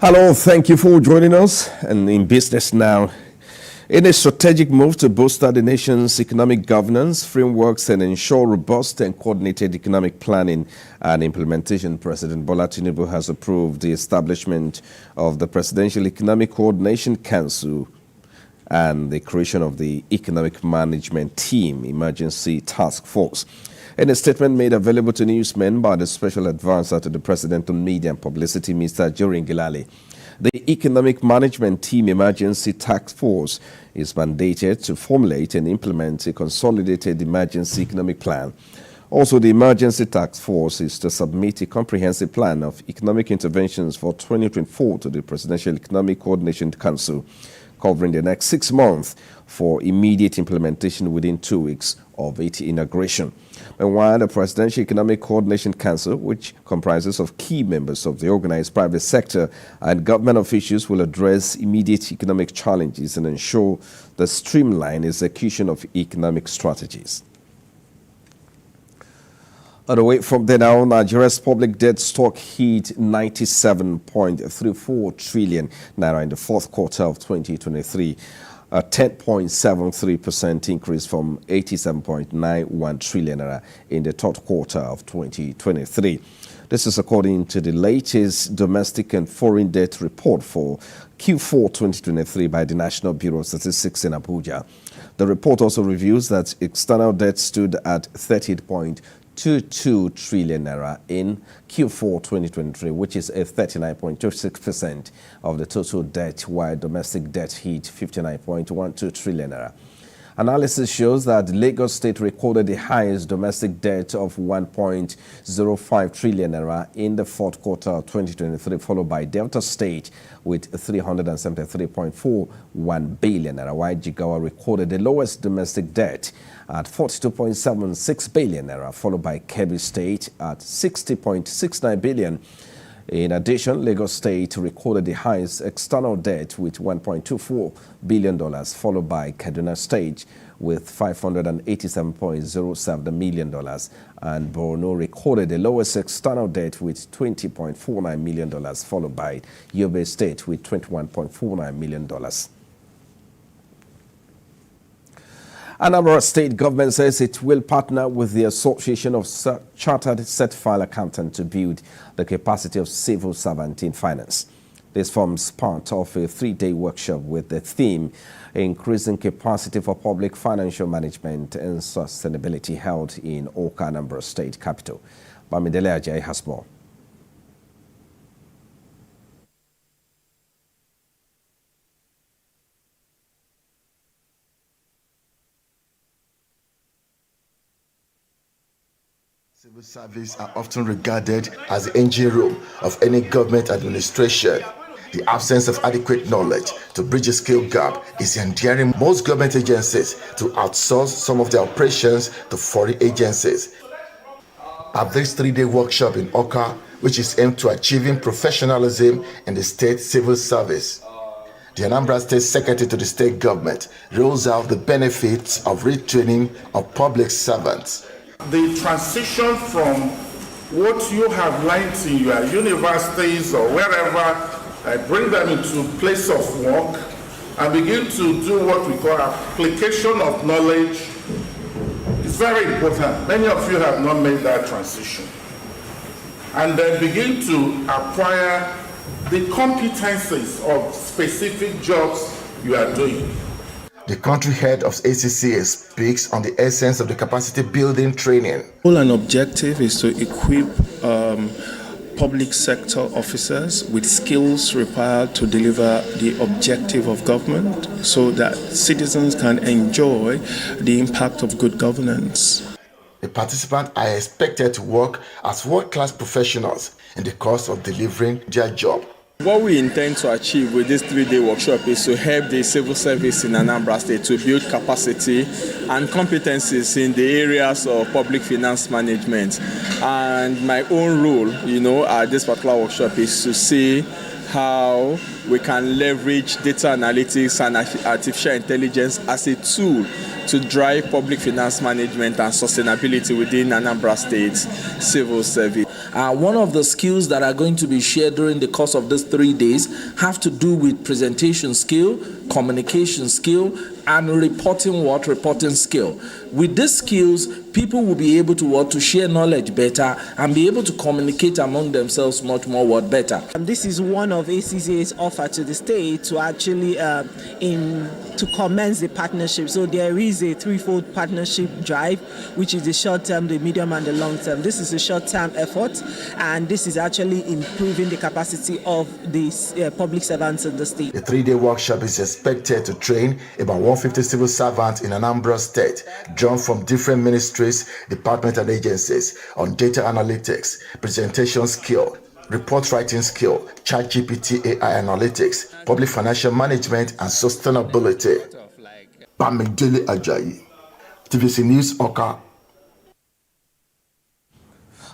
Hello, thank you for joining us. And in business now, in a strategic move to bolster the nation's economic governance frameworks and ensure robust and coordinated economic planning and implementation, President Bola Tinubu has approved the establishment of the Presidential Economic Coordination Council and the creation of the Economic Management Team Emergency Task Force. In a statement made available to newsmen by the Special Advisor to the President on Media and Publicity, Mr. Jorin Gilali, the Economic Management Team Emergency Task Force is mandated to formulate and implement a consolidated emergency economic plan. Also, the Emergency Task Force is to submit a comprehensive plan of economic interventions for 2024 to the Presidential Economic Coordination Council, covering the next 6 months for immediate implementation within 2 weeks of its inauguration. Meanwhile, the Presidential Economic Coordination Council, which comprises of key members of the organized private sector and government officials, will address immediate economic challenges and ensure the streamlined execution of economic strategies. Away from there now, Nigeria's public debt stock hit 97.34 trillion naira in the fourth quarter of 2023, a 10.73% increase from 87.91 trillion naira in the third quarter of 2023. This is according to the latest domestic and foreign debt report for Q4 2023 by the National Bureau of Statistics in Abuja. The report also reveals that external debt stood at 30.22 trillion naira in Q4 2023, which is a 39.26% of the total debt, while domestic debt hit 59.12 trillion naira. Analysis shows that Lagos State recorded the highest domestic debt of 1.05 trillion naira in the fourth quarter of 2023, followed by Delta State with 373.41 billion naira, while Jigawa recorded the lowest domestic debt at 42.76 billion naira, followed by Kebbi State at 60.69 billion. In addition, Lagos State recorded the highest external debt with $1.24 billion, followed by Kaduna State with $587.07 million, and Borno recorded the lowest external debt with $20.49 million, followed by Yobe State with $21.49 million. Anambra State government says it will partner with the Association of Chartered Certified Accountants to build the capacity of civil servants in finance. This forms part of a 3-day workshop with the theme Increasing Capacity for Public Financial Management and Sustainability, held in Awka, Anambra State capital. Bamidele Ajayi has more. Civil service are often regarded as the engine room of any government administration. The absence of adequate knowledge to bridge a skill gap is endearing most government agencies to outsource some of their operations to foreign agencies. At this 3-day workshop in Awka, which is aimed to achieving professionalism in the state civil service, the Anambra State Secretary to the state government rolls out the benefits of retraining of public servants. The transition from what you have learned in your universities or wherever, bring them into place of work and begin to do what we call application of knowledge. It's very important. Many of you have not made that transition. And then begin to acquire the competencies of specific jobs you are doing. The country head of ACCA speaks on the essence of the capacity building training. Goal and objective is to equip public sector officers with skills required to deliver the objective of government so that citizens can enjoy the impact of good governance. The participants are expected to work as world-class professionals in the course of delivering their job. What we intend to achieve with this 3-day workshop is to help the civil service in Anambra State to build capacity and competencies in the areas of public finance management. And my own role, at this particular workshop is to see how we can leverage data analytics and artificial intelligence as a tool to drive public finance management and sustainability within Anambra State's civil service. One of the skills that are going to be shared during the course of these 3 days have to do with presentation skill, communication skill, and reporting skill. With these skills, people will be able to share knowledge better and be able to communicate among themselves much more better. This is one of ACCA's offer to the state to actually to commence the partnership. So there is a threefold partnership drive, which is the short term, the medium, and the long term. This is a short term effort, and this is actually improving the capacity of the public servants in the state. The 3-day workshop is expected to train about 150 civil servants in Anambra State, drawn from different ministries, departments, and agencies on data analytics, presentation skill, report writing skill, ChatGPT AI analytics, public financial management, and sustainability. Bamidele Ajayi, TVC News Oka.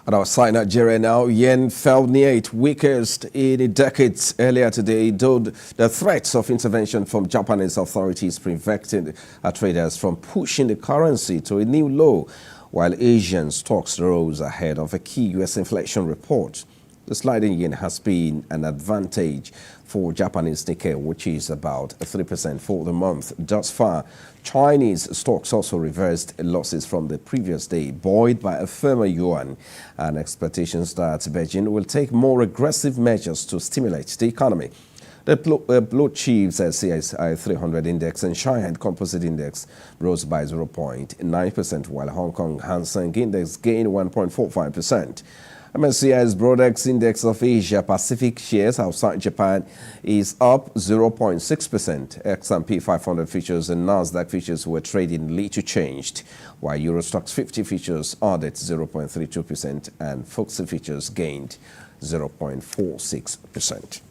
On our side, Nigeria now, yen fell near its weakest in decades earlier today, though the threats of intervention from Japanese authorities prevented traders from pushing the currency to a new low, while Asian stocks rose ahead of a key U.S. inflation report. The sliding yen has been an advantage for Japanese Nikkei, which is about 3% for the month thus far. Chinese stocks also reversed losses from the previous day, buoyed by a firmer yuan and expectations that Beijing will take more aggressive measures to stimulate the economy. The blue chips CSI 300 index and Shanghai Composite Index rose by 0.9%, while Hong Kong Hang Seng Index gained 1.45%. MSCI's Broadex Index of Asia Pacific shares outside Japan is up 0.6%. S&P 500 futures and Nasdaq futures were trading little changed, while Eurostoxx 50 futures added 0.32% and FTSE futures gained 0.46%.